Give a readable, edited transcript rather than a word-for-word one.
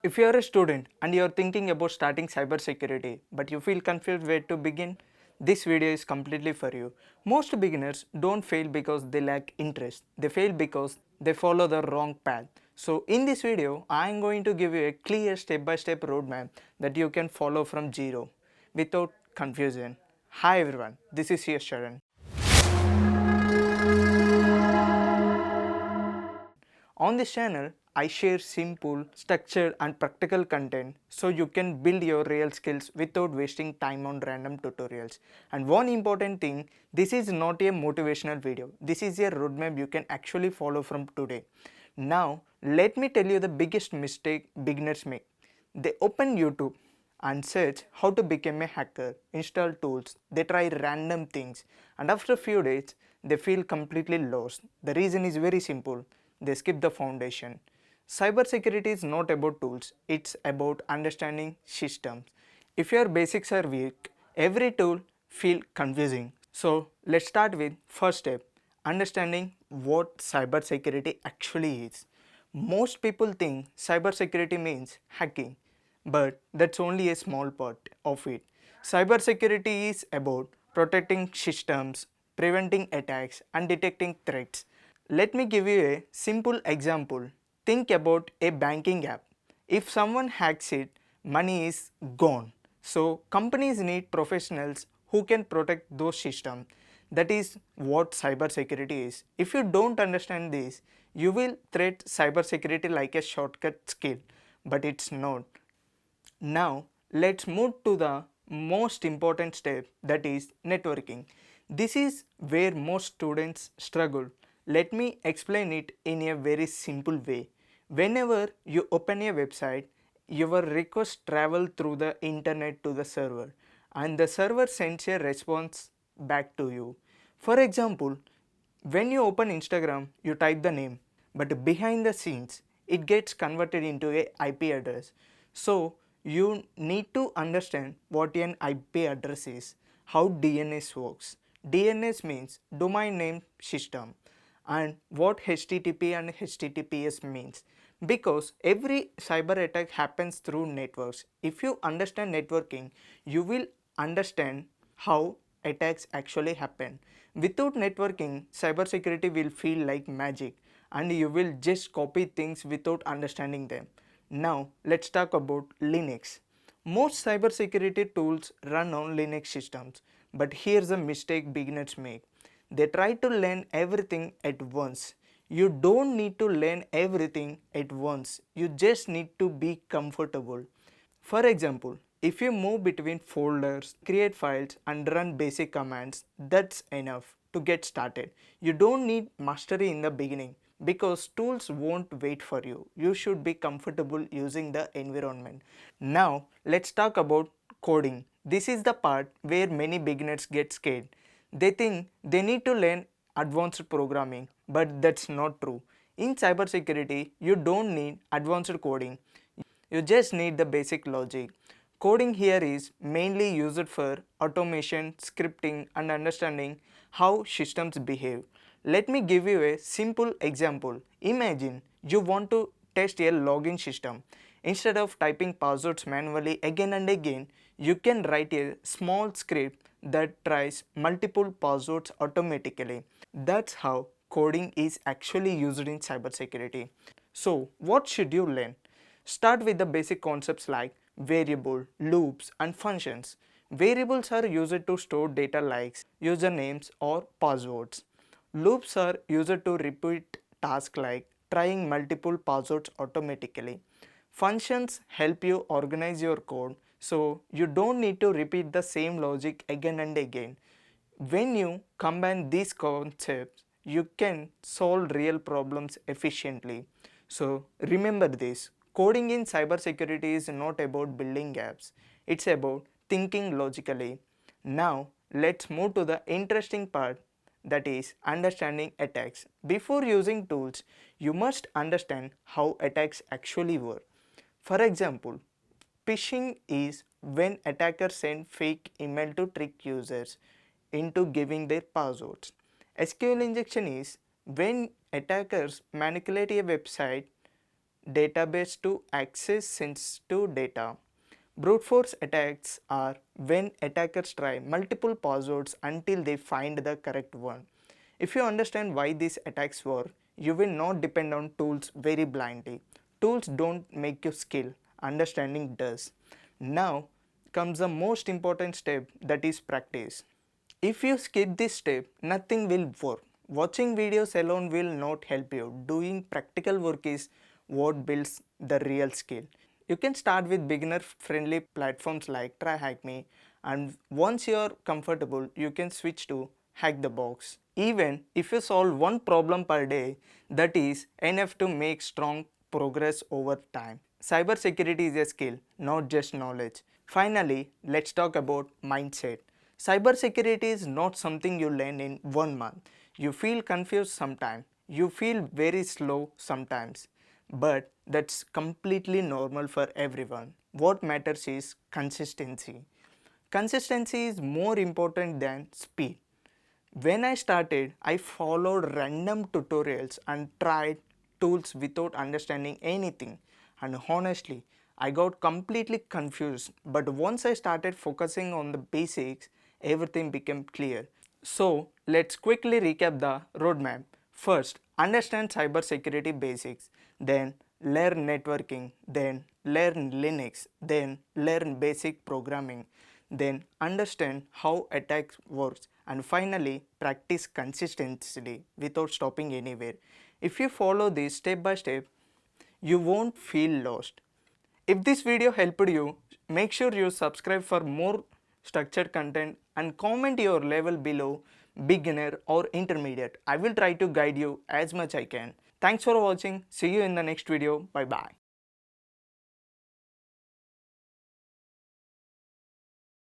If you are a student and you are thinking about starting cybersecurity but you feel confused where to begin, this video is completely for you. Most beginners don't fail because they lack interest. They fail because they follow the wrong path. So in this video, I am going to give you a clear step-by-step roadmap that you can follow from zero without confusion. Hi everyone, this is Yash Sharan. On this channel, I share simple, structured and practical content so you can build your real skills without wasting time on random tutorials. And one important thing, this is not a motivational video. This is a roadmap you can actually follow from today. Now, let me tell you the biggest mistake beginners make. They open YouTube and search how to become a hacker, install tools, they try random things, and after a few days they feel completely lost. The reason is very simple, they skip the foundation. Cybersecurity is not about tools, it's about understanding systems. If your basics are weak, every tool feel confusing. So let's start with first step, understanding what cybersecurity actually is. Most people think cybersecurity means hacking, but that's only a small part of it. Cybersecurity is about protecting systems, preventing attacks, and detecting threats. Let me give you a simple example. Think about a banking app. If someone hacks it, money is gone. So, companies need professionals who can protect those systems. That is what cybersecurity is. If you don't understand this, you will treat cybersecurity like a shortcut skill, but it's not. Now let's move to the most important step, that is networking. This is where most students struggle. Let me explain it in a very simple way. Whenever you open a website, your request travel through the internet to the server and the server sends a response back to you. For example, when you open Instagram, you type the name, but behind the scenes, it gets converted into a IP address. So you need to understand what an IP address is, how DNS works. DNS means domain name system, and what HTTP and HTTPS means, because every cyber attack happens through networks. If you understand networking, you will understand how attacks actually happen. Without networking, cybersecurity will feel like magic and you will just copy things without understanding them. Now let's talk about Linux. Most cybersecurity tools run on Linux systems, but here's a mistake beginners make. They try to learn everything at once. You don't need to learn everything at once, you just need to be comfortable. For example, if you move between folders, create files and run basic commands, that's enough to get started. You don't need mastery in the beginning because tools won't wait for you. You should be comfortable using the environment. Now, let's talk about coding. This is the part where many beginners get scared. They think they need to learn advanced programming, but that's not true. In cybersecurity, you don't need advanced coding. You just need the basic logic. Coding here is mainly used for automation, scripting, and understanding how systems behave. Let me give you a simple example. Imagine you want to test a login system. Instead of typing passwords manually again and again, you can write a small script that tries multiple passwords automatically. That's how coding is actually used in cybersecurity. So, what should you learn? Start with the basic concepts like variable, loops, and functions. Variables are used to store data like usernames or passwords. Loops are used to repeat tasks like trying multiple passwords automatically. Functions help you organize your code so you don't need to repeat the same logic again and again. When you combine these concepts, you can solve real problems efficiently. So remember this, coding in cybersecurity is not about building apps, it's about thinking logically. Now let's move to the interesting part, that is understanding attacks. Before using tools, you must understand how attacks actually work. For example, phishing is when attackers send fake email to trick users into giving their passwords. SQL injection is when attackers manipulate a website database to access sensitive data. Brute force attacks are when attackers try multiple passwords until they find the correct one. If you understand why these attacks work, you will not depend on tools very blindly. Tools don't make you skill, understanding does. Now comes the most important step, that is practice. If you skip this step, nothing will work. Watching videos alone will not help you. Doing practical work is what builds the real skill. You can start with beginner friendly platforms like TryHackMe, and once you are comfortable, you can switch to Hack the Box. Even if you solve one problem per day, that is enough to make strong progress over time. Cybersecurity is a skill, not just knowledge. Finally, let's talk about mindset. Cybersecurity is not something you learn in 1 month. You feel confused sometimes. You feel very slow sometimes. But that's completely normal for everyone. What matters is consistency. Consistency is more important than speed. When I started, I followed random tutorials and tried tools without understanding anything. And honestly, I got completely confused. But once I started focusing on the basics, everything became clear. So, let's quickly recap the roadmap. First, understand cybersecurity basics, then learn networking, then learn Linux, then learn basic programming, then understand how attacks works, and finally practice consistently without stopping anywhere. If you follow this step by step, you won't feel lost. If this video helped you, make sure you subscribe for more structured content and comment your level below, beginner or intermediate. I will try to guide you as much I can. Thanks for watching. See you in the next video. Bye bye.